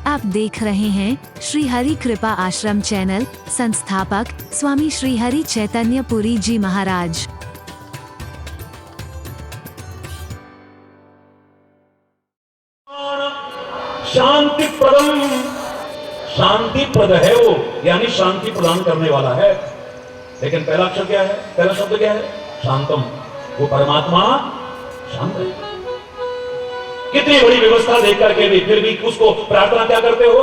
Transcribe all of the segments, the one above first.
आप देख रहे हैं श्री हरि कृपा आश्रम चैनल। संस्थापक स्वामी श्री हरि चैतन्य पुरी जी महाराज। शांति प्रदम, शांति प्रद है वो, यानी शांति प्रदान करने वाला है। लेकिन पहला अक्षर क्या है? पहला शब्द क्या है? शांतम। वो परमात्मा शांत है। कितनी बड़ी व्यवस्था देख करके भी फिर भी उसको प्रार्थना क्या करते हो?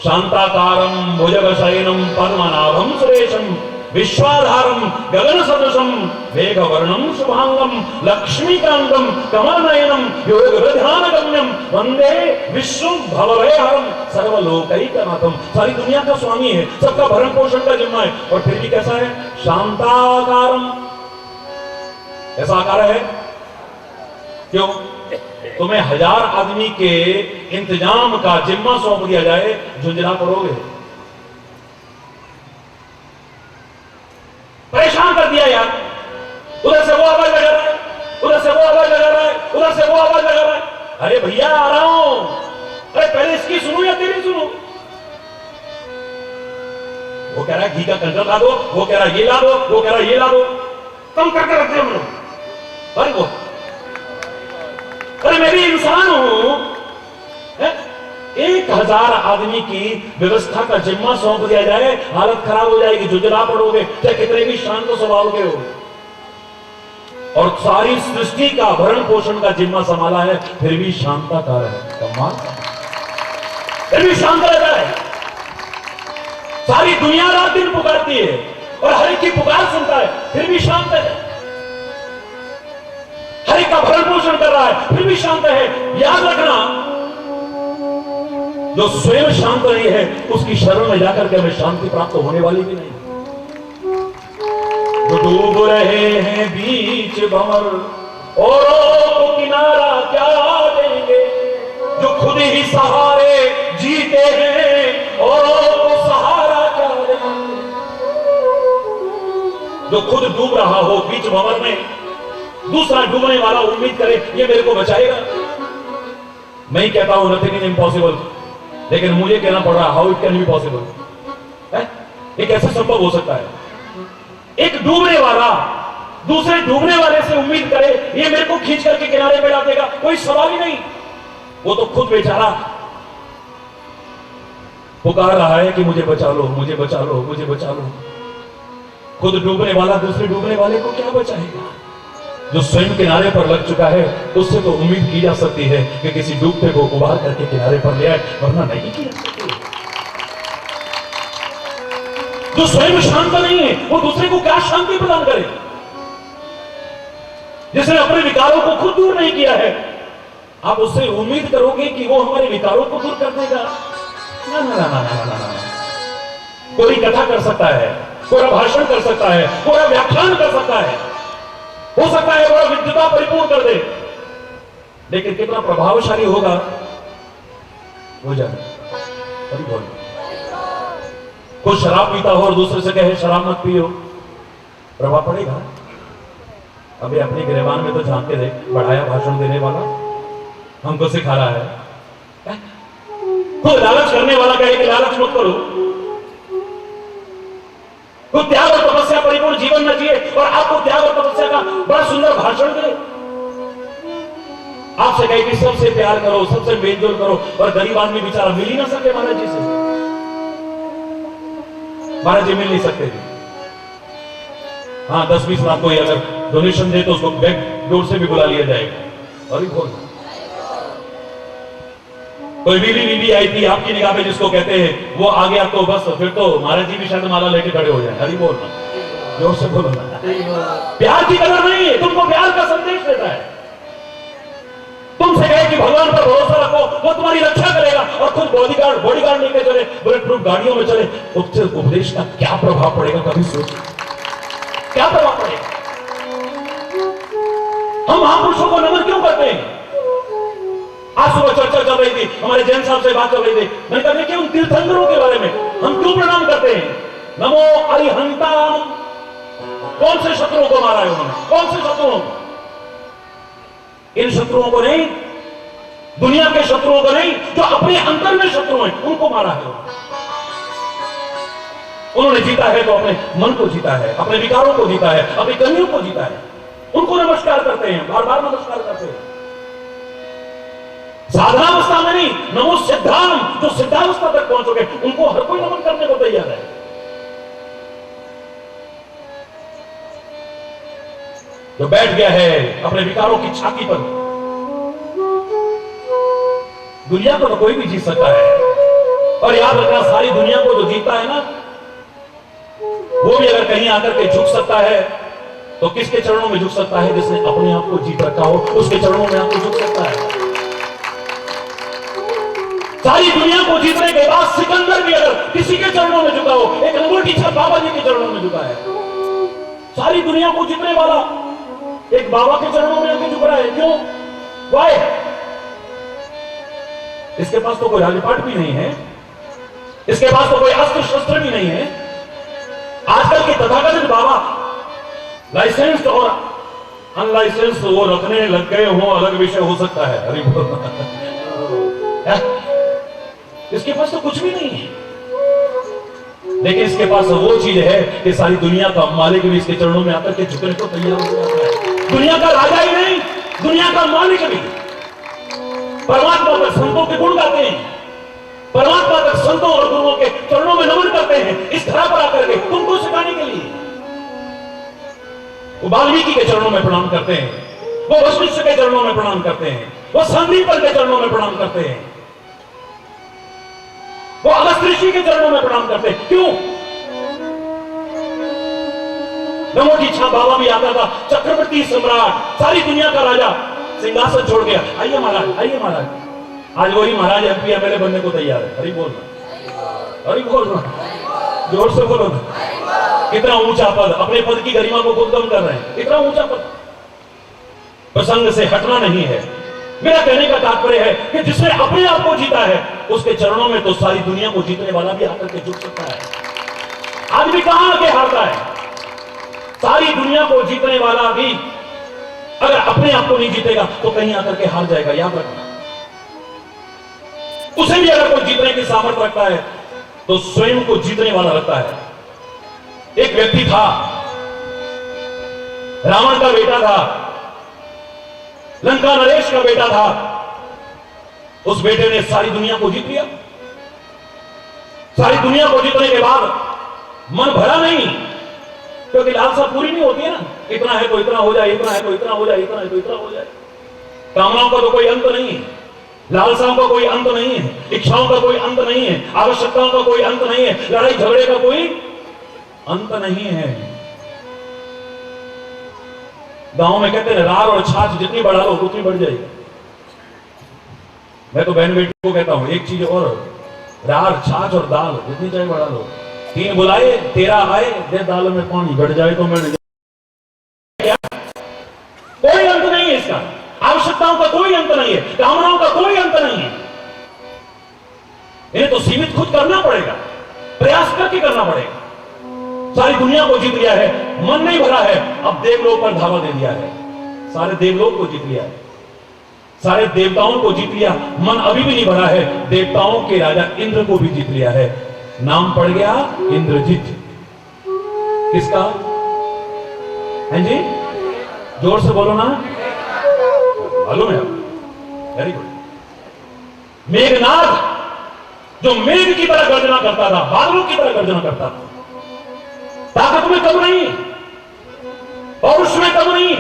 शांताकारम भुजगशयनम पद्मनाभम सुरेशम विश्वाधारम गगन सदृशम मेघवर्णम शुभांगम लक्ष्मीकांतम कमलनयनम योगहृद्यानगम्यम वंदे विश्व भवभयहरम सर्वलोकैकनाथम। सारी दुनिया का स्वामी है, सबका भरण पोषण का जिम्मा है, और फिर भी कैसा है? शांताकारम। ऐसा आकार है क्यों? तुम्हें 1000 आदमी के इंतजाम का जिम्मा सौंप दिया जाए, झुंझला पड़ोगे? परेशान कर दिया यार, उधर से वो आवाज लगा रहा है, उधर से वो आवाज लगा रहा है, उधर से वो आवाज लगा रहा है। अरे भैया आ रहा हूं, अरे पहले इसकी सुनो या तेरी सुनो? वो कह रहा है घी का कंजर ला दो, वो कह रहा है ये ला दो, वो कह रहा है ये ला दो। कम करके रखते हम लोग। अरे वो, अरे मैं भी इंसान हूं। 1000 आदमी की व्यवस्था का जिम्मा सौंप दिया जाए, हालत खराब हो जाएगी, झुंझला पड़ोगे, चाहे कितने भी शांत स्वभाव के हो। और सारी सृष्टि का भरण पोषण का जिम्मा संभाला है, फिर भी शांताकार है। कमाल, फिर भी शांत रहता है। सारी दुनिया रात दिन पुकारती है और हर एक की पुकार सुनता है, फिर भी शांत है। हर एक का भरण पोषण कर रहा है, फिर भी शांत है। याद रखना, जो स्वयं शांत नहीं है उसकी शरण में जाकर के हमें शांति प्राप्त होने वाली भी नहीं। जो डूब रहे हैं बीच भंवर औरों को किनारा क्या देंगे, जो खुद ही सहारे जीते हैं औरों को सहारा क्या देंगे। जो खुद डूब रहा हो बीच भंवर में, दूसरा डूबने वाला उम्मीद करे ये मेरे को बचाएगा। मैं ही कहता हूं नथिंग इज इम्पॉसिबल, लेकिन मुझे कहना पड़ रहा how it can be possible. ये कैसे संभव हो सकता है? एक डूबने वाला दूसरे डूबने वाले से उम्मीद करे ये मेरे को खींच करके किनारे पे ला देगा, कोई सवाल ही नहीं। वो तो खुद बेचारा पुकार रहा है कि मुझे बचा लो, मुझे बचा लो, मुझे बचा लो। खुद डूबने वाला दूसरे डूबने वाले को क्या बचाएगा? जो स्वयं किनारे पर लग चुका है उससे तो उम्मीद की जा सकती है कि किसी डूबते को उबार करके किनारे पर ले आए, वरना नहीं की जा सकती। जो स्वयं शांत नहीं है वो दूसरे को क्या शांति प्रदान करे? जिसने अपने विकारों को खुद दूर नहीं किया है, आप उससे उम्मीद करोगे कि वो हमारे विकारों को दूर कर देगा? ना ना ना ना ना ना ना। कोई कथा कर सकता है, कोई भाषण कर सकता है, कोई व्याख्यान कर सकता है, हो सकता है बड़ा विद्वता परिपूर्ण कर दे, लेकिन कितना प्रभावशाली होगा वो जाने। अभी बोल, कोई शराब पीता हो और दूसरे से कहे शराब मत पियो, प्रभाव पड़ेगा? अभी अपनी गिरेबान में तो झांक के देख, बढ़ाया भाषण देने वाला हमको सिखा रहा है। कोई लालच करने वाला कहे कि लालच मत करो, कोई त्याग और तपस्या परिपूर्ण जीवन न जिए और आपको त्याग और तपस्या का बड़ा सुंदर भाषण दे। आपसे कहे कि सबसे प्यार करो, सबसे मेलजोल करो, और गरीब आदमी बेचारा मिल ही ना सके महाराज जी से। महाराज जी मिल नहीं सकते थे। हाँ, 10-20 लाख कोई अगर डोनेशन दे तो उसको बैक डोर से भी बुला लिया जाएगा। अभी बोल, कोई बीवी आई थी आपकी निगाह में जिसको कहते हैं, वो आ गया तो बस फिर तो महाराज जी भी शायद माला लेके खड़े हो जाए। अरे बोलना, जोर से बोलो ना। प्यार की कदर नहीं है, तुमको प्यार का संदेश देता है। तुमसे कहे कि भगवान पर भरोसा रखो, वो तुम्हारी रक्षा करेगा, और खुद बॉडीगार्ड लेके चले, बुलेट प्रूफ गाड़ियों में चले, उससे उपदेश का क्या प्रभाव पड़ेगा? कभी सोचो क्या प्रभाव पड़ेगा? हम महापुरुषों को नमन क्यों करते हैं? आज सुबह चर्चा चल रही थी, हमारे जैन साहब से बात चल रही थी, मैंने कहा कि उन तीर्थंकरों के बारे में हम क्यों प्रणाम करते हैं? नमो अरिहंताम। कौन से शत्रुओं को मारा है उन्होंने? कौन से शत्रुओं को? इन शत्रुओं को नहीं, दुनिया के शत्रुओं को नहीं, जो अपने अंतर में शत्रु हैं उनको मारा है। उन्होंने जीता है तो अपने मन को जीता है, अपने विकारों को जीता है, अपनी कमियों को जीता है। उनको नमस्कार करते हैं, बार बार नमस्कार करते हैं। साधनावस्था में नहीं, नमो सिद्धाम, जो सिद्धावस्था तक पहुंच चुके उनको हर कोई नमन करने को तैयार है। जो बैठ गया है अपने विकारों की छाती पर, दुनिया को तो कोई भी जीत सकता है। और याद रखना, सारी दुनिया को जो जीतता है ना, वो भी अगर कहीं आकर के झुक सकता है तो किसके चरणों में झुक सकता है? जिसने अपने आप को जीत रखा हो, उसके चरणों में आपको झुक सकता है। सारी दुनिया को जीतने के बाद सिकंदर भी अगर किसी के चरणों में झुका हो, एक अंगूठी छाप बाबा जी के चरणों में झुका है। सारी दुनिया को जीतने वाला एक बाबा के चरणों में आके झुक रहा है। क्यों? वाई? इसके पास तो कोई राजपाट भी नहीं है, इसके पास तो कोई अस्त्र शस्त्र भी नहीं है। आजकल के तथाकथित बाबा लाइसेंस और अनलाइसेंस वो रखने लग गए हो, अलग विषय हो सकता है। अरे इसके पास तो कुछ भी नहीं है, लेकिन इसके पास वो चीज है कि सारी दुनिया का मालिक भी इसके चरणों में आकर के झुकने को तैयार हो जाता है। दुनिया का राजा ही नहीं, दुनिया का मालिक भी। परमात्मा तक संतों के गुण गाते हैं, परमात्मा तक संतों और गुरुओं के चरणों में नमन करते हैं, इस धरा पर आकर के तुमको सिखाने के लिए। वो वाल्मीकि के चरणों में प्रणाम करते हैं, वो वशिष्ठ के चरणों में प्रणाम करते हैं, वो संदीपन के चरणों में प्रणाम करते हैं, वो अगस्त ऋषि के चरणों में प्रणाम करते हैं। क्यों? नमोटी छा बाबा भी आता था, चक्रवर्ती सम्राट, सारी दुनिया का राजा, सिंहासन छोड़ गया। आइए महाराज, आइए महाराज। आज वही महाराज एमपी एमएलए बनने को तैयार है। हरि बोल, हरि बोल, जोर से बोलो ना। कितना ऊंचा पद, अपने पद की गरिमा को खुद कम कर रहे हैं। इतना ऊंचा पद, प्रसंग से हटना नहीं है। मेरा कहने का तात्पर्य है कि जिसने अपने आप को जीता है, उसके चरणों में तो सारी दुनिया को जीतने वाला भी आकर के झुक सकता है। आदमी कहां आके हारता है? सारी दुनिया को जीतने वाला भी अगर अपने आप को नहीं जीतेगा तो कहीं आकर के हार जाएगा। याद रखना, उसे भी अगर कोई जीतने की सामर्थ्य रखता है तो स्वयं को जीतने वाला रखता है। एक व्यक्ति था, रावण का बेटा था, लंका नरेश का बेटा था। उस बेटे ने सारी दुनिया को जीत लिया। सारी दुनिया को जीतने के बाद मन भरा नहीं, क्योंकि लालसा पूरी नहीं होती है ना। इतना है तो इतना हो जाए, इतना है तो इतना हो जाए, इतना है तो इतना हो जाए। कामनाओं का तो कोई अंत नहीं है, लालसाओं का कोई अंत नहीं है, इच्छाओं का कोई अंत नहीं है, आवश्यकताओं का कोई अंत नहीं है, लड़ाई झगड़े का कोई अंत नहीं है। गांव में कहते हैं रार और छाछ जितनी बढ़ा लो उतनी बढ़ जाएगी। मैं तो बहन बेटी को कहता हूं एक चीज और, रार छाछ और दाल जितनी चाहे बढ़ा लो। 3 बुलाए 13 आए, दे दाल में पानी बढ़ जाए तो मैंने क्या, कोई अंत नहीं है इसका। आवश्यकताओं का कोई अंत नहीं है, कामनाओं का कोई अंत नहीं है। इन्हें तो सीमित खुद करना पड़ेगा, प्रयास करके करना पड़ेगा। सारी दुनिया को जीत लिया है, मन नहीं भरा है, अब देवलोक पर धावा दे दिया है। सारे देवलोक को जीत लिया है, सारे देवताओं को जीत लिया, मन अभी भी नहीं भरा है। देवताओं के राजा इंद्र को भी जीत लिया है। नाम पड़ गया इंद्रजीत। किसका है जी? जोर से बोलो ना, मालूम है? Very good. मेघनाथ जो मेघ की तरह गर्जना करता था, बादलों की तरह गर्जना करता था, ताकत में कम नहीं, पौरुष में कम नहीं,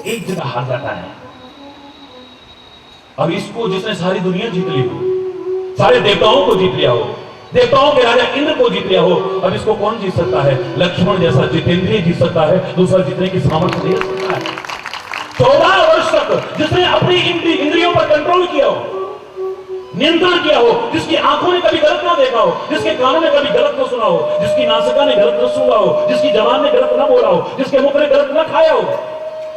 एक जगह हार जाता है। अब इसको जिसने सारी दुनिया जीत ली हो, सारे देवताओं को जीत लिया हो, देवताओं के राजा इंद्र को जीत लिया हो, अब इसको कौन जीत सकता है? लक्ष्मण जैसा जितेंद्रिय जीत सकता है, दूसरा जीतने की सामर्थ्य दे सकता है। 14 वर्ष तक जिसने अपनी इंद्रियों पर कंट्रोल किया हो, नियंत्रण किया हो, जिसकी आंखों ने कभी गलत ना देखा हो, जिसके कानों ने कभी गलत ना सुना हो, जिसकी नासिका ने गलत न सूंघा हो, जिसकी जबान ने गलत ना बोला हो, जिसके मुख ने गलत ना खाया हो,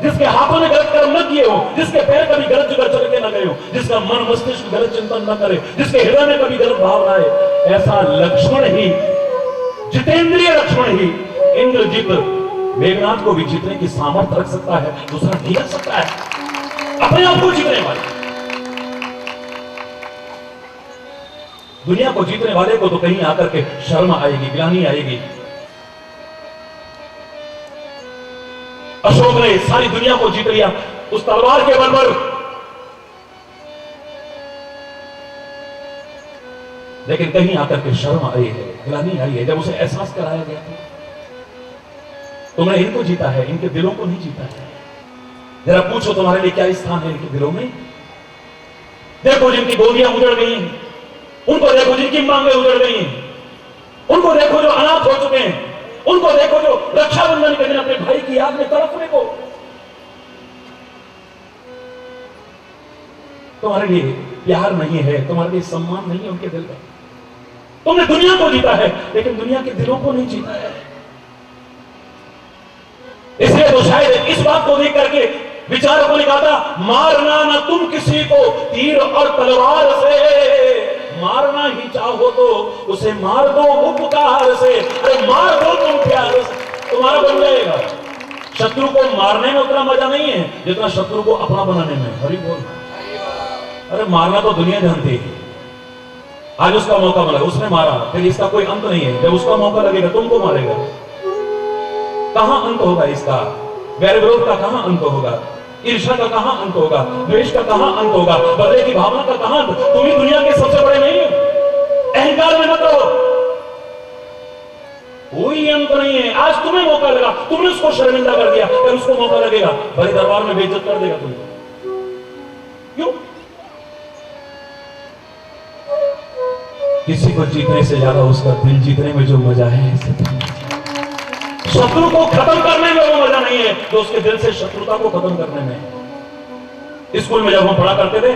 जिसके हाथों ने गलत कर्म न किए हो, जिसके पैर कभी गलत जगह चल के न गए हो, जिसका मन मस्तिष्क गलत चिंतन न करे, जिसके हृदय में कभी गलत भावना है, ऐसा लक्ष्मण ही, जितेंद्रिय लक्ष्मण ही इंद्रजीत मेघनाथ को भी जीतने की सामर्थ्य रख सकता है, दूसरा नहीं रख सकता है। अपने आप को जीतने वाले। दुनिया को जीतने वाले को तो कहीं आकर के शर्म आएगी, ग्लानि आएगी। अशोक ने सारी दुनिया को जीत लिया उस तलवार के बल पर, लेकिन कहीं आकर के शर्म आई है, ग्लानि आई है जब उसे एहसास कराया गया था तुमने इनको जीता है, इनके दिलों को नहीं जीता है। जरा पूछो तुम्हारे लिए क्या स्थान है इनके दिलों में। देखो जिनकी गोदियां उजड़ गई हैं, उनको देखो जिनकी मांगें उजड़ गई हैं, उनको देखो जो अनाथ हो चुके हैं, उनको देखो जो रक्षाबंधन के दिन अपने भाई की याद में तड़पने को। तुम्हारे लिए प्यार नहीं है, तुम्हारे लिए सम्मान नहीं है उनके दिल में। तुमने दुनिया को जीता है लेकिन दुनिया के दिलों को नहीं जीता है। इसलिए तो शायद इस बात को देख करके विचारकों ने कहा था, मारना ना तुम किसी को तीर और तलवार से, मारना ही चाहो तो उसे मार दो उपकार से। अरे मार दो तुम प्यार से, तुम्हारा बन जाएगा। शत्रु को मारने में उतना मजा नहीं है जितना शत्रु को अपना बनाने में। हरि बोल। अरे मारना तो दुनिया जानती है। आज उसका मौका मिला, उसने मारा, फिर इसका कोई अंत नहीं है। जब उसका मौका लगेगा तुमको मारेगा। कहां अंत होगा इसका? वैर विरोध का कहां अंत होगा? ईर्ष्या का कहां अंत होगा? द्वेष का कहां अंत होगा? बदले की भावना का कहां अंत? तुम ही दुनिया के सबसे बड़े नहीं हो। अहंकार में मत रहो, कोई अंत नहीं है। आज तुम्हें मौका लगा, तुमने उसको शर्मिंदा कर दिया, फिर उसको मौका लगेगा बड़े दरबार में बेइज्जत कर देगा तुमको। क्यों? किसी को जीतने से ज्यादा उसका दिल जीतने में जो मजा है, शत्रु को खत्म करने में वो मजा नहीं है जो उसके दिल से शत्रुता को खत्म करने में। स्कूल में जब हम पढ़ा करते थे,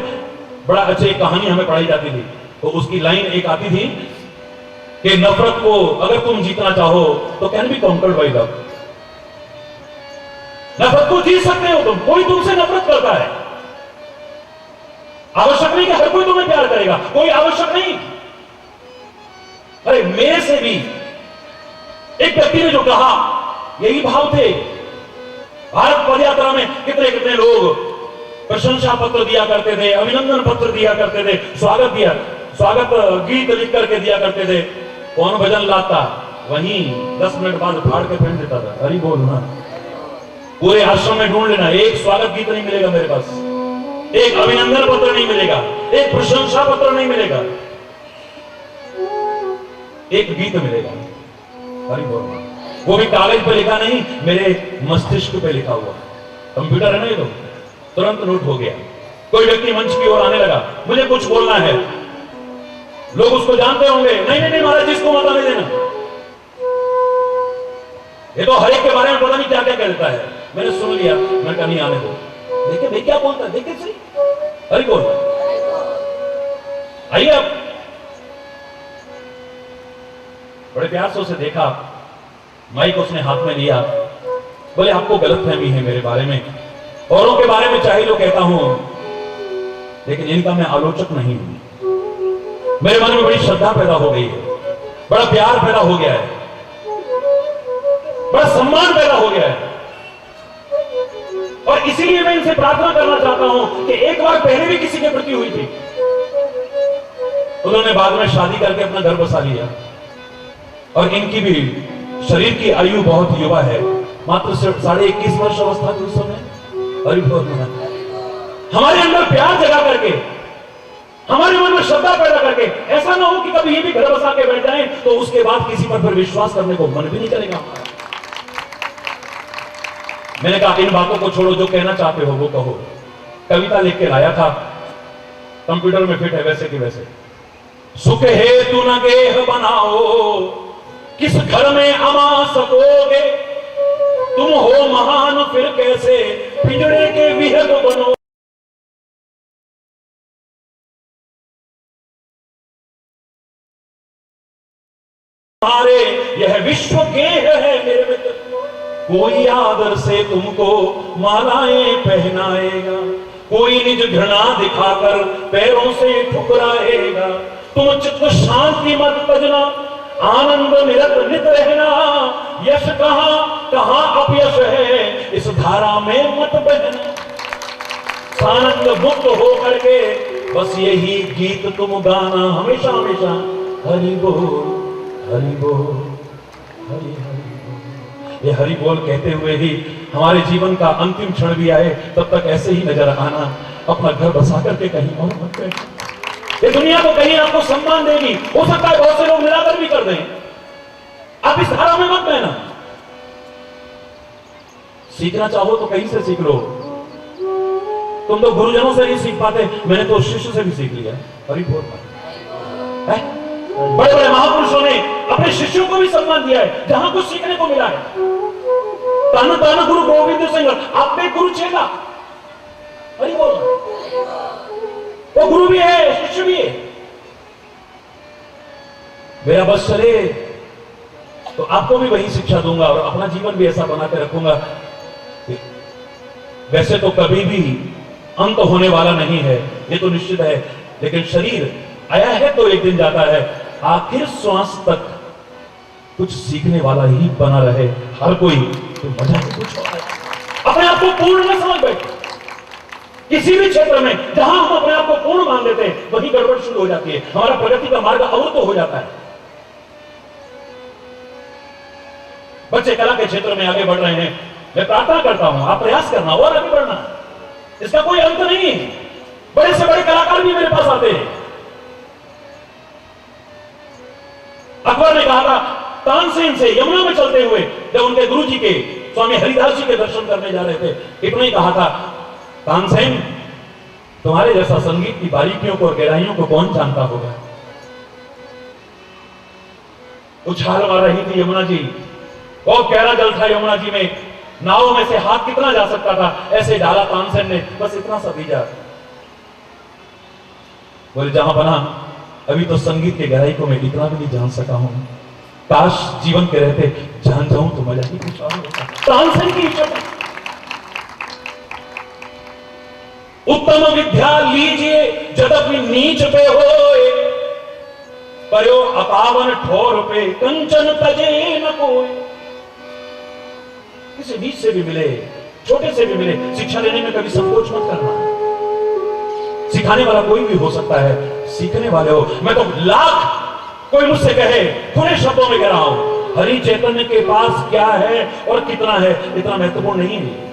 बड़ा अच्छी एक कहानी हमें पढ़ाई जाती थी, तो उसकी लाइन एक आती थी कि नफरत को अगर तुम जीतना चाहो तो can be conquered by love. नफरत को जीत सकते हो तुम। कोई तुमसे नफरत करता है, आवश्यक नहीं कि हर कोई तुम्हें प्यार करेगा, कोई आवश्यक नहीं। अरे मेरे से भी एक व्यक्ति ने जो कहा, यही भाव थे। भारत पदयात्रा में कितने कितने लोग प्रशंसा पत्र दिया करते थे, अभिनंदन पत्र दिया करते थे, स्वागत गीत लिख करके दिया करते थे। कौन भजन लाता, वहीं 10 मिनट बाद फाड़ के फेंक देता था। हरि बोल। हाँ, पूरे आश्रम में ढूंढ लेना, एक स्वागत गीत नहीं मिलेगा मेरे पास, एक अभिनंदन पत्र नहीं मिलेगा, एक प्रशंसा पत्र नहीं मिलेगा, एक गीत मिलेगा। हरि बोल। वो भी कागज पे लिखा नहीं, मेरे मस्तिष्क पे लिखा हुआ। कंप्यूटर है ना ये, तो तुरंत नोट हो गया। कोई व्यक्ति मंच की ओर आने लगा, मुझे कुछ बोलना है। लोग उसको जानते होंगे, नहीं नहीं नहीं महाराज, इसको मत आने देना, ये तो हर एक के बारे में पता नहीं क्या क्या कहता है। मैंने सुन लिया, मैं कहा नहीं आने दो। देखिए भाई क्या बोलता है, देखिए सही। हरि बोल। आइए आप। बड़े प्यार से उसे देखा, माइक उसने हाथ में लिया, बोले आपको गलतफहमी है मेरे बारे में, औरों के बारे में चाहे जो कहता हूं, लेकिन इनका मैं आलोचक नहीं हूं। मेरे मन में बड़ी श्रद्धा पैदा हो गई है, बड़ा प्यार पैदा हो गया है, बड़ा सम्मान पैदा हो गया है, और इसीलिए मैं इनसे प्रार्थना करना चाहता हूं कि एक बार पहले भी किसी के प्रति हुई थी, उन्होंने बाद में शादी करके अपना घर बसा लिया, और इनकी भी शरीर की आयु बहुत युवा है, मात्र 21.5 वर्ष अवस्था थी उस समय। हमारे अंदर प्यार जगा करके, हमारे मन में श्रद्धा पैदा करके, ऐसा ना हो कि कभी ये भी घर बसा के बैठ जाए तो उसके बाद किसी पर फिर विश्वास करने को मन भी नहीं करेगा। मैंने कहा इन बातों को छोड़ो, जो कहना चाहते हो वो कहो। कविता लिख के लाया था, कंप्यूटर में फिट है वैसे की वैसे। सुख हेतु न गेह बनाओ, किस घर में अमा सकोगे, तुम हो महान फिर कैसे पिंजड़े के विहग बनो। हमारे यह विश्व गेह है मेरे मित्र, कोई आदर से तुमको मालाएं पहनाएगा, कोई निज घृणा दिखाकर पैरों से ठुकराएगा। तुम चित्त शांति मत तजना, आनंद निरत नित रहना, यश कहां कहां अपयश है, इस धारा में मत बहना। सानंद मुक्त हो करके बस यही गीत तुम गाना हमेशा हमेशा, हरि बोल हरि बोल हरि हरि बोल। ये हरि बोल कहते हुए ही हमारे जीवन का अंतिम क्षण भी आए, तब तक ऐसे ही नजर आना, अपना घर बसा करके कहीं और मत बैठो। ये दुनिया को कहीं आपको सम्मान देगी, हो सकता है बहुत से लोग निरादर भी कर दें, आप इस धारा में मत बहना। सीखना चाहो तो कहीं से सीख लो, तुम तो गुरुजनों से नहीं सीख पाते, मैंने तो शिष्य से भी सीख लिया। हरि बोल। बड़े बड़े महापुरुषों ने अपने शिष्यों को भी सम्मान दिया है, जहां कुछ सीखने को मिला है। ताना ताना गुरु गोविंद सिंह, आप में गुरु चेला। हरि बोल। वो गुरु भी है, शिष्य भी है। मेरा बस चले तो आपको भी वही शिक्षा दूंगा और अपना जीवन भी ऐसा बना के रखूंगा। वैसे तो कभी भी अंत होने वाला नहीं है, ये तो निश्चित है, लेकिन शरीर आया है तो एक दिन जाता है। आखिर श्वास तक कुछ सीखने वाला ही बना रहे हर कोई, तो मजा ही कुछ और है। अपने आप को पूर्ण न समझ बैठे। किसी भी क्षेत्र में जहां हम अपने आप को पूर्ण मान लेते हैं, वही गड़बड़ शुरू हो जाती है, हमारा प्रगति का मार्ग अवरुद्ध हो जाता है। बच्चे कला के क्षेत्र में आगे बढ़ रहे हैं, मैं प्रार्थना करता हूं आप प्रयास करना और आगे बढ़ना, इसका कोई अंत नहीं है। बड़े से बड़े कलाकार भी मेरे पास आते हैं। अकबर ने कहा था तानसेन से यमुना में चलते हुए, जब उनके गुरु जी के स्वामी हरिदास जी के दर्शन करने जा रहे थे, इतना ही कहा था, तानसेन तुम्हारे जैसा संगीत की बारीकियों को और गहराइयों को कौन जानता होगा। उछाल मार रही थी यमुना जी, बहुत गहरा जल था यमुना जी में, नाव में से हाथ कितना जा सकता था, ऐसे डाला तानसेन ने, बस इतना सा भीजा। बोले जहां बना, अभी तो संगीत के गहराई को मैं इतना भी नहीं जान सका हूं, काश जीवन के रहते जान जाऊं तो मजा ही कुछ और होता। तानसेन की इच्छा, उत्तम विद्या लीजिए जदपि नीच पे होए, पयो अपावन ठोर पे कंचन तजे न कोई। किसी नीच से भी मिले, छोटे से भी मिले, शिक्षा लेने में कभी संकोच मत करना। सिखाने वाला कोई भी हो सकता है, सीखने वाले हो। मैं तो लाख कोई मुझसे कहे, खुले शब्दों में कह रहा हूं, हरि चैतन्य के पास क्या है और कितना है, इतना महत्वपूर्ण नहीं है।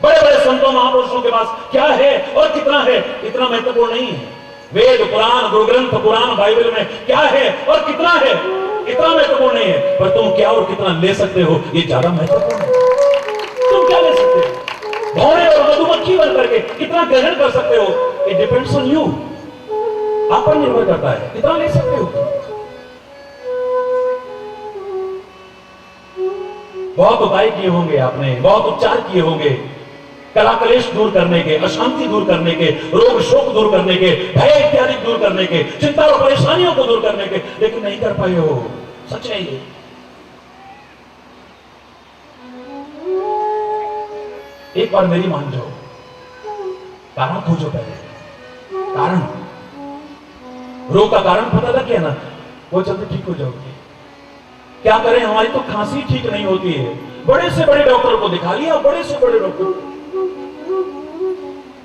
बड़े बड़े संतों महापुरुषों के पास क्या है और कितना है, इतना महत्वपूर्ण नहीं है। वेद पुराण गुरु ग्रंथ पुराण बाइबल में क्या है और कितना है, इतना महत्वपूर्ण नहीं है। पर तुम क्या और कितना ले सकते हो, ये ज्यादा महत्वपूर्ण है। तुम क्या ले सकते हो, भौरे और मधुमक्खी बन करके कितना ग्रहण कर सकते हो, इट डिपेंड्स ऑन यू, आप पर निर्भर करता है, कितना ले सकते हो। बहुत उपाय किए होंगे आपने, बहुत उपचार किए होंगे, कला कलेश दूर करने के, अशांति दूर करने के, रोग शोक दूर करने के, भय इत्यादि दूर करने के, चिंता और परेशानियों को दूर करने के, लेकिन नहीं कर पाए हो। सच है ये। एक बार मेरी मान जाओ, कारण खोजो पहले, कारण, रोग का कारण पता लग गया ना, वो जल्दी ठीक हो जाओगे। क्या करें, हमारी तो खांसी ठीक नहीं होती है, बड़े से बड़े डॉक्टर को दिखा लिया, बड़े से बड़े डॉक्टर,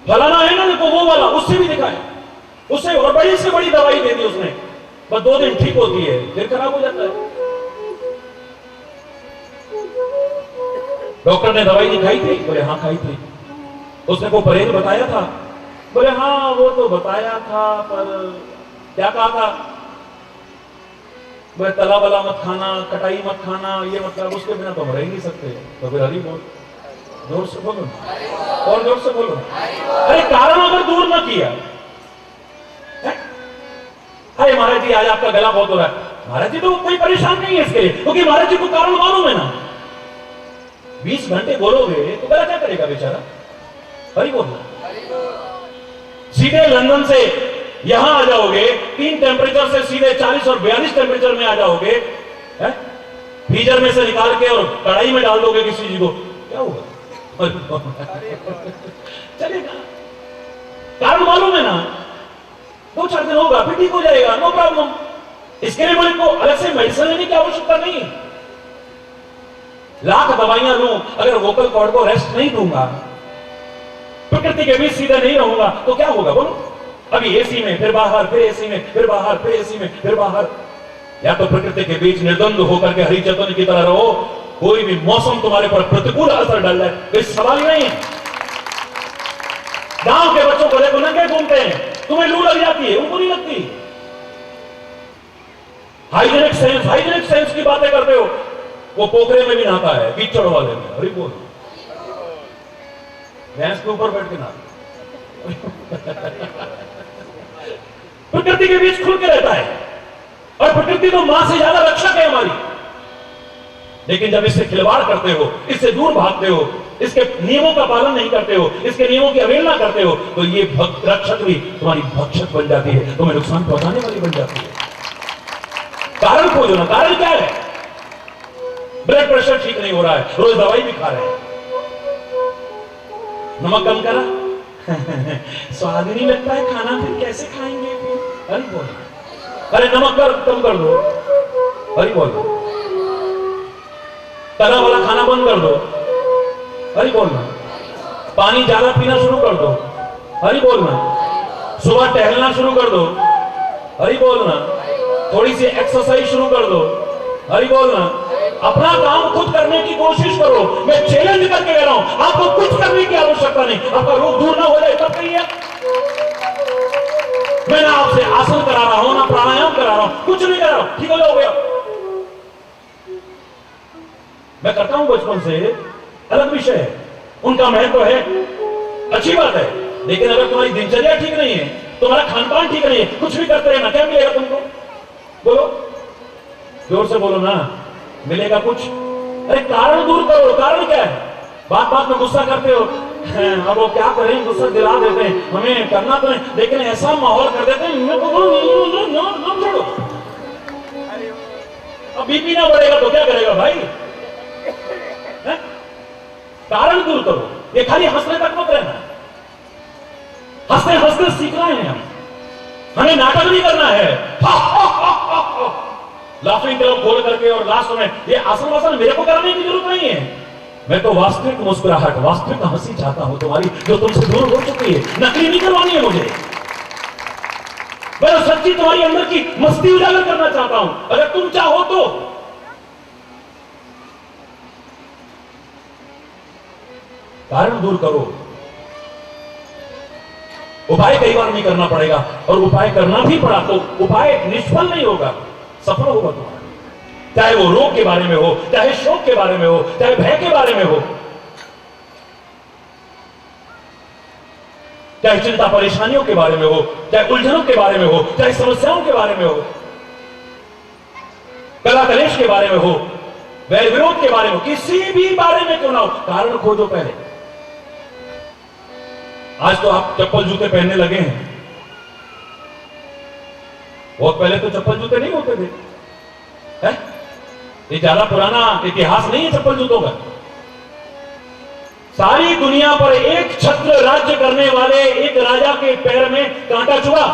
फलाना है ना देखो वो वाला, उससे भी दिखाए, उससे और बड़ी से बड़ी दवाई दे दी उसने, बस 2 दिन ठीक होती है, फिर खराब हो जाता है। डॉक्टर ने दवाई नहीं खाई थी, बोले हाँ खाई थी। उसने को परहेज बताया था, बोले हाँ वो तो बताया था, पर क्या कहा था, बोले तला वाला मत खाना, कटाई मत खाना, ये मतलब उसके बिना तो हम रह नहीं सकते। तो फिर हरी बोल, जोर से बोलो और जोर से बोलो। अरे कारण अगर दूर ना किया, अरे महाराज जी आज आपका गला बहुत हो रहा है, महाराज जी तो कोई परेशान नहीं है इसके लिए, क्योंकि महाराज जी को कारण मालूम है ना। 20 घंटे बोलोगे तो गला क्या करेगा बेचारा। हरी बोल। सीधे लंदन से यहां आ जाओगे, 3 टेम्परेचर से सीधे 40 और 42 टेम्परेचर में आ जाओगे, फ्रीजर में से निकाल के और कढ़ाई में डाल दोगे किसी चीज को, क्या होगा? चलेगा, कारण मालूम है ना, 2-4 दिन होगा फिर ठीक हो जाएगा, नो प्रॉब्लम। इसके लिए मुझे को अलग से मेडिसिन लेने की आवश्यकता नहीं है। लाख दवाइयां लूं, अगर वोकल कॉर्ड को रेस्ट नहीं दूंगा प्रकृति के बीच सीधा नहीं रहूंगा तो क्या होगा बोलो? अभी एसी में, फिर बाहर, फिर एसी में, फिर बाहर, फिर एसी में, फिर बाहर। या तो प्रकृति के बीच निर्द्वंद होकर के हरि चैतन्य की तरह रहो, कोई भी मौसम तुम्हारे पर प्रतिकूल असर डाल रहा है, कोई सवाल ही नहीं है। गांव के बच्चों को देखो, नंगे घूमते हैं, तुम्हें लू लग जाती है, उनको नहीं लगती। हाइजीनिक सेंस की बातें करते हो, वो पोखरे में भी नहाता है, कीचड़ वाले में। अरे बोल, भैंस के ऊपर बैठ के नहाता। प्रकृति के बीच खुल के रहता है, और प्रकृति तो मां से ज्यादा रक्षक है हमारी। लेकिन जब इससे खिलवाड़ करते हो, इससे दूर भागते हो, इसके नियमों का पालन नहीं करते हो, इसके नियमों की अवहेलना करते हो, तो ये रक्षक भी तुम्हारी भक्षक बन जाती है, तुम्हें नुकसान पहुंचाने वाली बन जाती है। कारण खोजो ना, कारण क्या है? ब्लड प्रेशर ठीक नहीं हो रहा है, रोज दवाई भी खा रहे हैं, नमक कम करा, स्वाद ही नहीं लगता है खाना, फिर कैसे खाएंगे? अरे बोल, अरे नमक कम कर दो, अरे बोल, तला वाला खाना बंद कर दो, अरे बोलना, पानी ज्यादा पीना शुरू कर दो, अरे बोलना, सुबह टहलना शुरू कर दो, अरे बोलना, थोड़ी सी एक्सरसाइज शुरू कर दो, अरे बोलना, अपना काम खुद करने की कोशिश करो। मैं चैलेंज करके कह रहा हूं, आपको कुछ करने की आवश्यकता नहीं। आपका रोग दूर ना हो जाए तब कहिए। मैं ना आपसे आसन करा रहा हूं, ना प्राणायाम करा रहा हूं, कुछ नहीं कर रहा हूं, ठीक हो जाओगे आप। मैं करता हूं बचपन से, अलग विषय है, उनका महत्व है, अच्छी बात है। लेकिन अगर तुम्हारी दिनचर्या ठीक नहीं है, तुम्हारा खान पान ठीक नहीं है, कुछ भी करते रहना, क्या मिलेगा तुमको? बोलो, जोर से बोलो ना, मिलेगा कुछ? अरे कारण दूर करो। कारण क्या है? बात बात में गुस्सा करते हो, अब वो क्या करें, गुस्सा दिला देते हैं, हमें करना तो नहीं, लेकिन ऐसा माहौल कर देते हैं, छोड़ो। अब बीपी ना बढ़ेगा तो क्या करेगा भाई? कारण दूर करो। ये खाली हंसने तक मत रहना, हंसते हंसते सीखना है हमें नाटक नहीं करना है। लाफिंग क्लब खोल करके और लास्ट में ये आसन वासन मेरे को कराने की जरूरत नहीं है। मैं तो वास्तविक मुस्कुराहट, वास्तविक हंसी चाहता हूं तुम्हारी, जो तुमसे दूर हो चुकी है। नकली नहीं करवानी है मुझे, मैं तो सच्ची तुम्हारी अंदर की मस्ती उजागर करना चाहता हूं, अगर तुम चाहो तो। कारण दूर करो, उपाय कई बार नहीं करना पड़ेगा, और उपाय करना भी पड़ा तो उपाय निष्फल नहीं होगा, सफल होगा तुम्हारा। चाहे वो रोग के बारे में हो, चाहे शोक के बारे में हो, चाहे भय के बारे में हो, चाहे चिंता परेशानियों के बारे में हो, चाहे उलझनों के बारे में हो, चाहे समस्याओं के बारे में हो, कला कलेश के बारे में हो, वैर विरोध के बारे में हो, किसी भी बारे में क्यों ना हो, कारण खोजो पहले। आज तो आप चप्पल जूते पहनने लगे हैं, बहुत पहले तो चप्पल जूते नहीं होते थे, है? ये ज्यादा पुराना इतिहास नहीं है चप्पल जूतों का। सारी दुनिया पर एक छत्र राज्य करने वाले एक राजा के पैर में कांटा चुभा,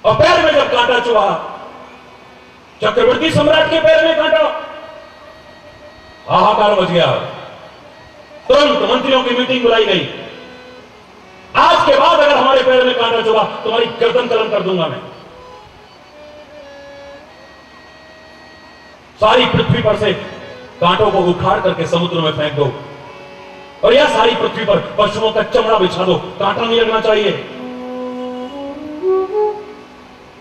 और पैर में जब कांटा चुभा, चक्रवर्ती सम्राट के पैर में कांटा, हाहाकार मच गया। तुरंत मंत्रियों की मीटिंग बुलाई गई, आज के बाद अगर हमारे पैर में कांटा चुभा तुम्हारी गर्दन कलम कर दूंगा मैं। सारी पृथ्वी पर से कांटों को उखाड़ करके समुद्र में फेंक दो, और यह सारी पृथ्वी पर पशुओं का चमड़ा बिछा दो, कांटा नहीं लगना चाहिए।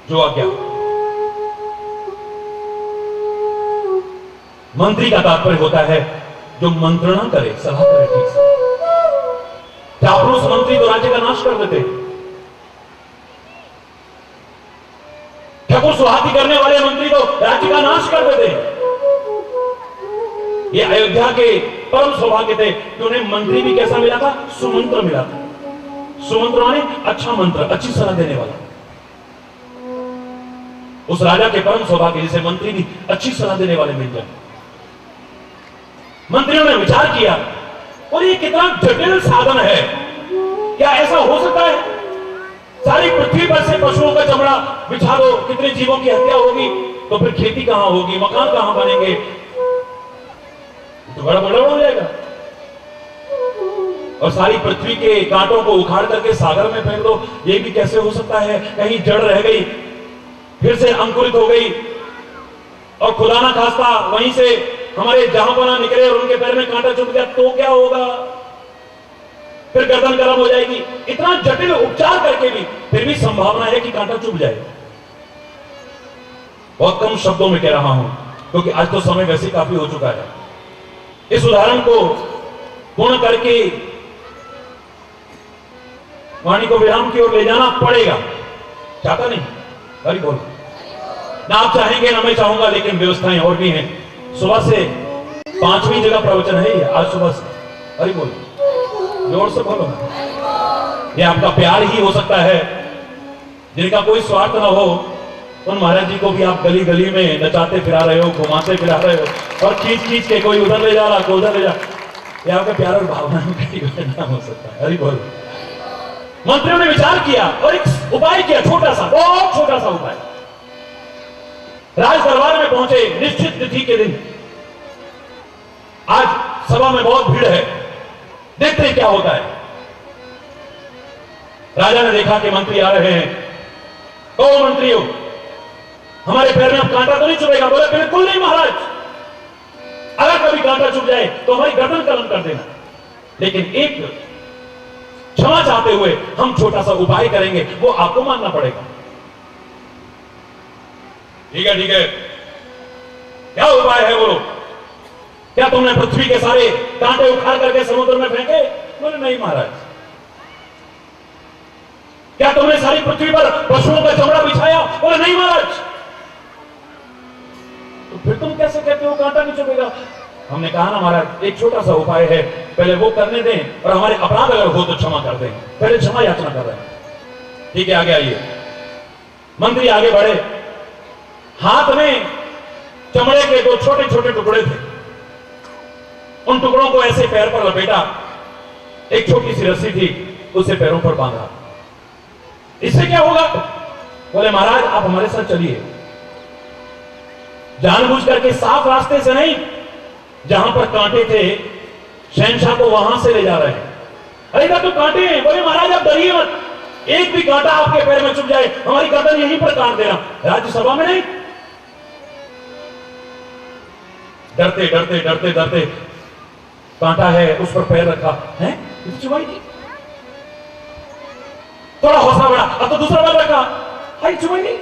जो आज्ञा। मंत्री का तात्पर्य होता है जो मंत्रणा करे, सलाह करे ठीक से। चापलूस मंत्री तो राज्य का नाश कर देते, ठकुर सुहाती करने वाले मंत्री तो राज्य का नाश कर देते। ये अयोध्या के परम सौभाग्य थे कि उन्हें मंत्री भी कैसा मिला था? सुमंत्र मिला था। सुमंत्र माने अच्छा मंत्र, अच्छी सलाह देने वाला। उस राजा के परम सौभाग्य जिसे मंत्री भी अच्छी सलाह देने वाले मिल जाए। मंत्रियों ने विचार किया, और ये कितना जटिल साधन है, क्या ऐसा हो सकता है? सारी पृथ्वी पर से पशुओं का चमड़ा बिछा दो, कितने जीवों की हत्या होगी, तो फिर खेती कहां होगी, मकान कहां बनेंगे, तो बड़ा बड़ा हो जाएगा। और सारी पृथ्वी के कांटों को उखाड़ करके सागर में फेंक दो, ये भी कैसे हो सकता है? कहीं जड़ रह गई, फिर से अंकुरित हो गई, और खुदा ना खास्ता वहीं से हमारे जहांपना निकले और उनके पैर में कांटा चुभ गया तो क्या होगा? फिर गर्दन गर्म हो जाएगी। इतना जटिल उपचार करके भी फिर भी संभावना है कि कांटा चुभ जाए। बहुत कम शब्दों में कह रहा हूं, क्योंकि आज तो समय वैसे काफी हो चुका है। इस उदाहरण को पूर्ण करके वाणी को विराम की ओर ले जाना पड़ेगा, चाहता नहीं? हरि बोल। ना आप चाहेंगे ना मैं चाहूंगा, लेकिन व्यवस्थाएं और भी हैं। सुबह से 5वीं जगह प्रवचन है ये, आज सुबह से। हरि बोल, जोर से बोलो। ये आपका प्यार ही हो सकता है। जिनका कोई स्वार्थ ना हो, उन महाराज जी को भी आप गली गली में नचाते फिरा रहे हो, घुमाते फिरा रहे हो, और खींच खींच के कोई उधर ले जा रहा, कोई उधर ले जा। ये आपका प्यार और भावनाओं का नाम हो सकता है। हरि बोल। मंत्रियों ने विचार किया और एक उपाय किया, छोटा सा, बहुत छोटा सा उपाय। राज दरबार में पहुंचे निश्चित तिथि के दिन। आज सभा में बहुत भीड़ है, देखते हैं क्या होता है। राजा ने देखा कि मंत्री आ रहे हैं। ओ मंत्रियों, हमारे पैर में अब कांटा तो नहीं चुभेगा? बोले बिल्कुल नहीं महाराज, अगर कभी कांटा चुभ जाए तो हमारी गर्दन कलम कर देना, लेकिन एक क्षमा चाहते हुए हम छोटा सा उपाय करेंगे, वो आपको मानना पड़ेगा। ठीक है ठीक है, क्या उपाय है बोलो? क्या तुमने पृथ्वी के सारे कांटे उखाड़ करके समुद्र में फेंके? बोले नहीं महाराज। क्या तुमने सारी पृथ्वी पर पशुओं का चमड़ा बिछाया? बोले नहीं महाराज। तो फिर तुम कैसे कहते हो कांटा नहीं चुभेगा? हमने कहा ना महाराज, एक छोटा सा उपाय है, पहले वो करने दें, और हमारे अपराध अगर हो तो क्षमा कर दें। पहले क्षमा याचना कर रहे हैं। ठीक है, आगे आइए। मंत्री आगे बढ़े। हाथ में चमड़े के 2 छोटे छोटे टुकड़े थे। उन टुकड़ों को ऐसे पैर पर लपेटा, एक छोटी सी रस्सी थी, उसे पैरों पर बांधा। इससे क्या होगा? बोले महाराज आप हमारे साथ चलिए, जानबूझ करके साफ रास्ते से नहीं, जहां पर कांटे थे शहंशाह को वहां से ले जा रहे हैं। अरे इधर तो कांटे हैं। बोले महाराज आप डरिए मत, एक भी कांटा आपके पैर में चुभ जाए, हमारी गर्दन यहीं पर काट देना। राज्यसभा में नहीं। डरते डरते डरते डरते, कांटा है उस पर पैर रखा है, चुभाई नहीं। थोड़ा हौसला बढ़ा, अब तो दूसरा पैर रखा, हाई चुभाई नहीं।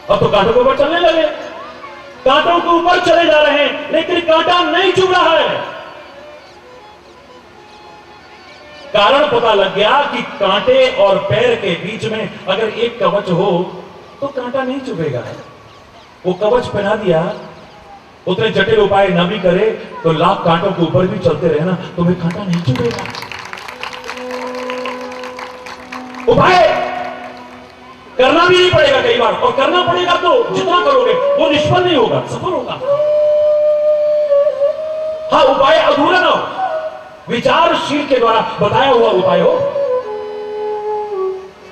अब तो कांटों के ऊपर चलने लगे, कांटों के ऊपर चले जा रहे हैं, लेकिन कांटा नहीं चुभ रहा है। कारण पता लग गया कि कांटे और पैर के बीच में अगर एक कवच हो तो कांटा नहीं चुभेगा। वो कवच पहना दिया, उतने जटिल उपाय न भी करे तो लाख कांटों के ऊपर भी चलते रहे ना, तुम्हें कांटा नहीं चुभेगा। उपाय करना भी नहीं पड़ेगा कई बार, और करना पड़ेगा तो जितना करोगे वो निष्फल नहीं होगा, सफल होगा। हाँ, उपाय अधूरा ना हो, विचारशील के द्वारा बताया हुआ उपाय हो।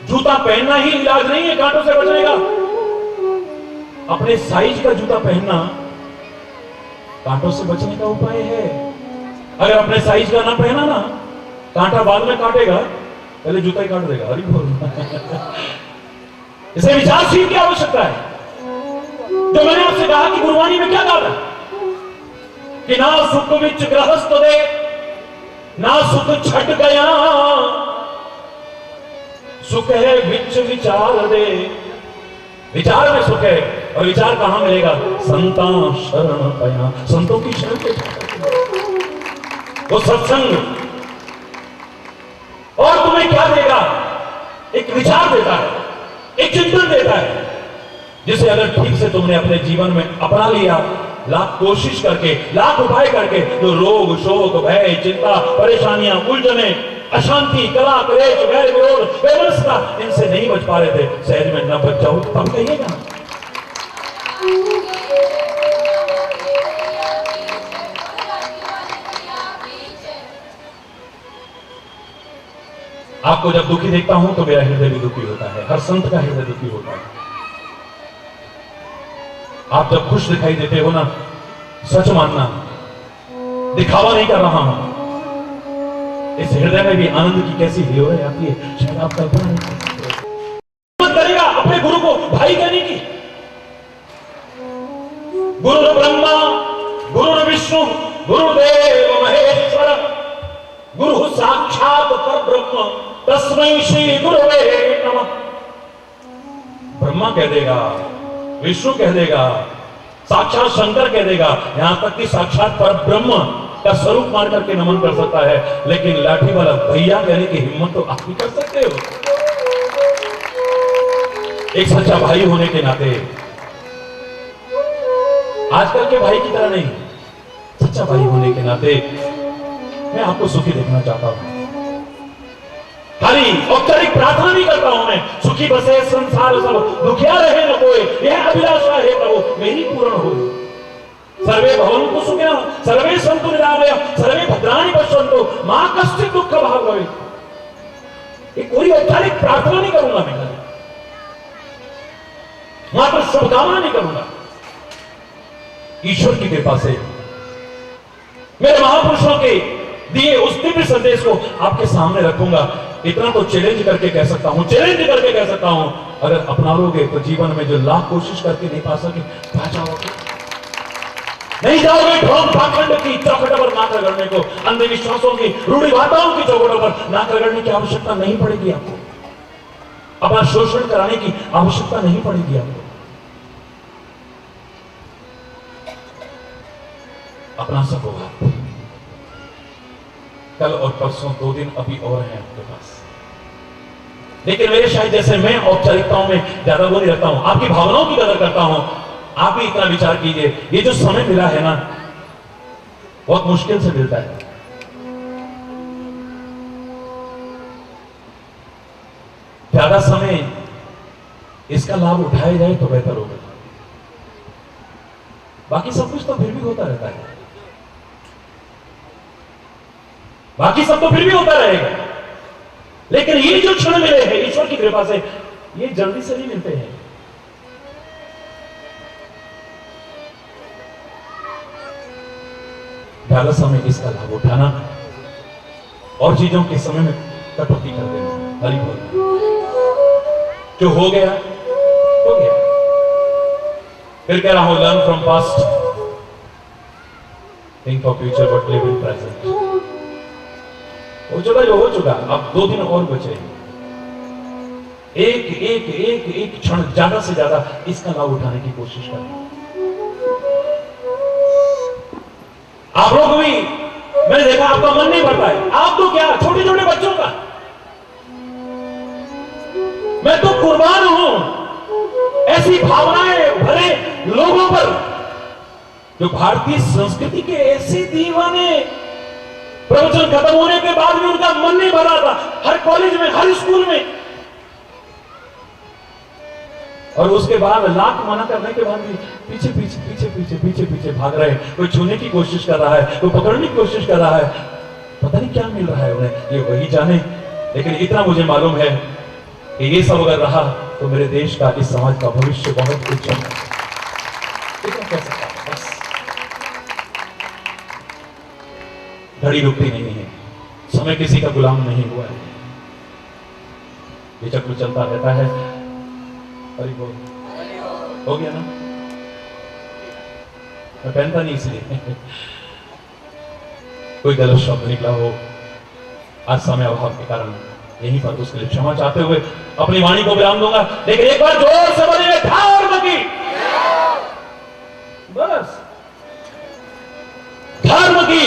जूता पहनना ही इलाज नहीं है कांटों से बचने का। अपने साइज का जूता पहनना कांटों से बचने का उपाय है। अगर अपने साइज का ना पहना ना, कांटा बाद में काटेगा, पहले जूता ही काट देगा। हरि बोल। इसे विचारशील की आवश्यकता है। जो मैंने आपसे कहा कि गुरुवाणी में क्या कहा कि ना सुख विच गृहस्थ दे, ना सुख छट गया, सुख है विच विचार दे। विचार में सुख है, और विचार कहां मिलेगा? संता शरण पया, संतों की शरण के। वो सत्संग और तुम्हें क्या देगा? एक विचार देता है, एक चिंतन देता है, जिसे अगर ठीक से तुमने अपने जीवन में अपना लिया, लाख कोशिश करके, लाख उपाय करके, तो रोग, शोक, भय, चिंता, परेशानियां, उलझने, अशांति, कला, क्लेश, वैर, विरोध, बेवस्ता, इनसे नहीं बच पा रहे थे, सहज में न बच जाओ तब कहिएगा। आपको जब दुखी देखता हूं तो मेरा हृदय भी दुखी होता है, हर संत का हृदय दुखी होता है। आप जब खुश दिखाई देते हो ना, सच मानना दिखावा नहीं कर रहा हूं। इस हृदय में भी आनंद की कैसी हिलोरें आती है, शायद आप कल्पना नहीं कर सकते। मत करेगा अपने गुरु को भाई कहने की। गुरु ब्रह्मा गुरु विष्णु गुरुदेव महेश्वर गुरु साक्षात परब्रह्म तस्मै श्री गुरुवे नमः। ब्रह्मा कह देगा, विष्णु कह देगा, साक्षात शंकर कह देगा, यहां तक कि साक्षात परब्रह्म का स्वरूप मान करके नमन कर सकता है, लेकिन लाठी वाला भैया कहने की हिम्मत तो आप ही कर सकते हो। एक सच्चा भाई होने के नाते, आजकल के भाई की तरह नहीं, सच्चा भाई होने के नाते मैं आपको सुखी देखना चाहता हूं। खाली औपचारिक प्रार्थना नहीं करता हूं मैं, सुखी बसे संसार सब दुखिया रहे न कोई, यह अभिलाषा है प्रभु मेरी पूर्ण हो। सर्वे भवन्तु सुखिनः सर्वे सन्तु निरामयः सर्वे भद्राणि पश्यन्तु मा कश्चित् दुःख भाग् भवेत्। ये कोई औपचारिक प्रार्थना नहीं करूंगा मैं, मात्र शुभकामना नहीं करूंगा। ईश्वर की कृपा से मेरे महापुरुषों के दिए उस दिव्य संदेश को आपके सामने रखूंगा। इतना तो चैलेंज करके कह सकता हूं, अगर अपना लोगे तो जीवन में जो लाख कोशिश करके नहीं पा सके, पा जाओगे। नहीं जाओगे ढोंग पाखंड की चौखटों पर नाक रगड़ने को, अंधविश्वासों की रूढ़िवादिताओं की चौखटों पर नाक रगड़ने की आवश्यकता नहीं पड़ेगी आपको, अपना शोषण कराने की आवश्यकता नहीं पड़ेगी आपको। अपना सकोगा। कल और परसों 2 दिन अभी और हैं आपके पास, लेकिन मेरे शायद जैसे मैं औपचारिकताओं में ज्यादा वो नहीं रखता हूं, आपकी भावनाओं की कदर करता हूं। आप भी इतना विचार कीजिए, ये जो समय मिला है ना, बहुत मुश्किल से मिलता है। ज्यादा समय इसका लाभ उठाया जाए तो बेहतर होगा। बाकी सब कुछ तो फिर भी होता रहता है, बाकी सब तो फिर भी होता रहेगा, लेकिन ये जो क्षण मिले हैं ईश्वर की कृपा से, ये जल्दी से नहीं मिलते हैं। ज्यादा समय इसका लाभ उठाना और चीजों के समय में कटौती कर देना, हरि बोल। जो हो गया हो गया। फिर कह रहा हूं, learn from past, think for future but live in present. हो चुका जो हो चुका, अब 2 दिन और बचे। एक एक एक एक क्षण ज्यादा से ज्यादा इसका लाभ उठाने की कोशिश करें। आप लोग भी, मैंने देखा आपका मन नहीं भरता है, आप तो क्या छोटे छोटे बच्चों का, मैं तो कुर्बान हूं ऐसी भावनाएं भरे लोगों पर जो भारतीय संस्कृति के ऐसे दीवाने, प्रवचन खत्म होने के बाद भी उनका मन नहीं भरा था, हर कॉलेज में हर स्कूल में, और उसके बाद लाख मना करने के बाद भी पीछे पीछे पीछे पीछे पीछे पीछे भाग रहे हैं। कोई छूने की कोशिश कर रहा है, कोई पकड़ने की कोशिश कर रहा है, पता नहीं क्या मिल रहा है उन्हें, ये वही जाने। लेकिन इतना मुझे मालूम है कि ये सब अगर रहा तो मेरे देश का, इस समाज का भविष्य बहुत उज्जवल है। इतना कह सकता हूं बस। घड़ी रुकती नहीं है, समय किसी का गुलाम नहीं हुआ है, ये चक्र चलता रहता है। हरि बोल। हो गया ना, मैं पहनता नहीं इसलिए कोई गलत शब्द निकला हो आज समय अभाव के कारण, यहीं पर उसके लिए क्षमा चाहते हुए अपनी वाणी को विराम दूंगा। लेकिन एक बार जोर से बोलिए, धर्म की, बस धर्म की,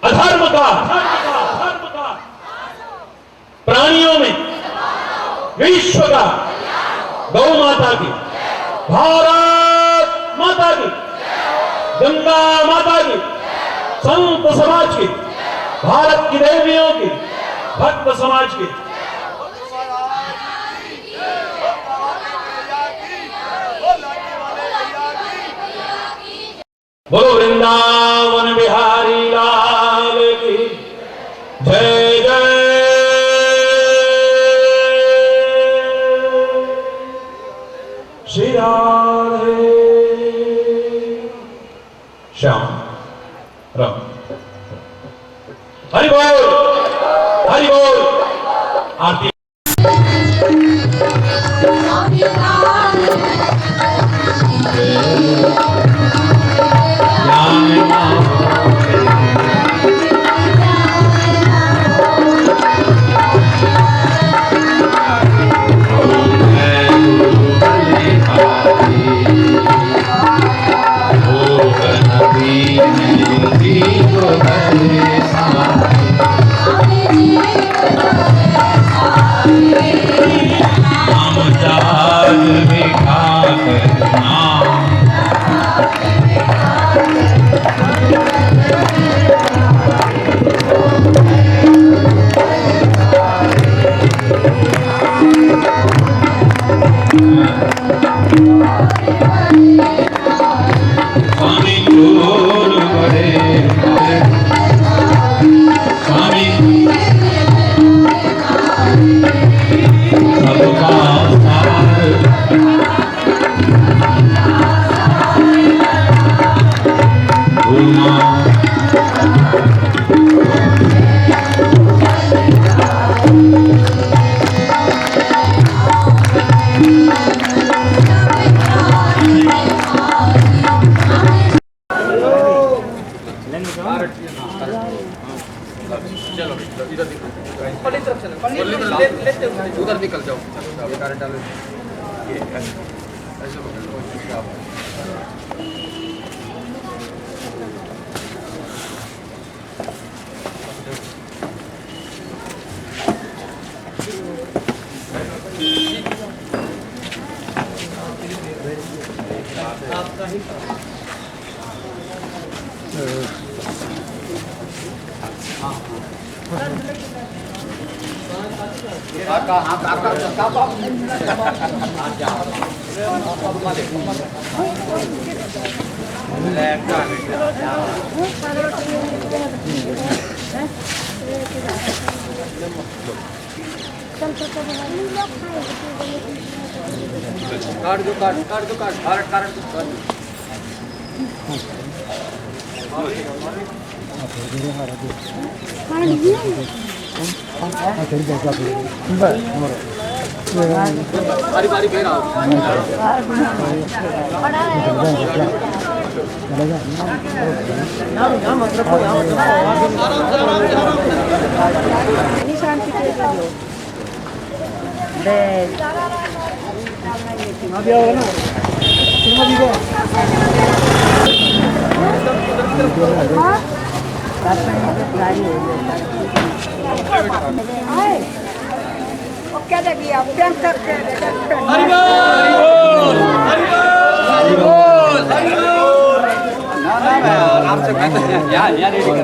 अधर्म का, धर्म का, प्राणियों में विश्व का, गौ माता की, भारत माता की, गंगा माता की, संत समाज की, भारत की देवियों की, भक्त समाज की, बोलो वृंदावन बिहारी लाल की जय जय। श्री राधे श्याम। हरि बोल, हरि बोल। आरती उधर निकल जाओ, ये गाड़ी डालो। ऐसे पकड़ लो। काट दो, काट दो, काट दो। बारी बारी फेर आओ। क्या लगी आप क्या करते हैं? आराम से बैठो यार रेडी कर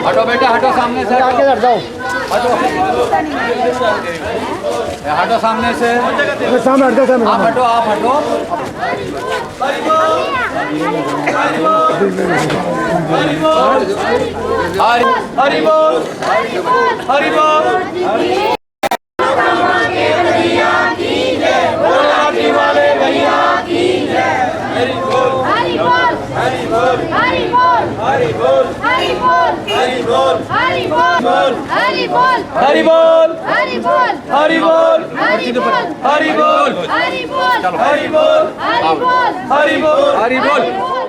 हटो बेटा, हटो सामने से, आगे हट जाओ, हटो सामने से, सामने हट जाओ, आप हटो, आप हटो। हरि बोल, हरि बोल। हरि बोल, हरि बोल, हरि बोल, हरि बोल, हरि बोल, हरि बोल, हरि बोल, हरि बोल, हरि बोल, हरि बोल, हरि बोल, हरि बोल, हरि बोल, हरि बोल, हरि बोल, हरि बोल, हरि बोल, हरि बोल, हरि बोल, हरि बोल।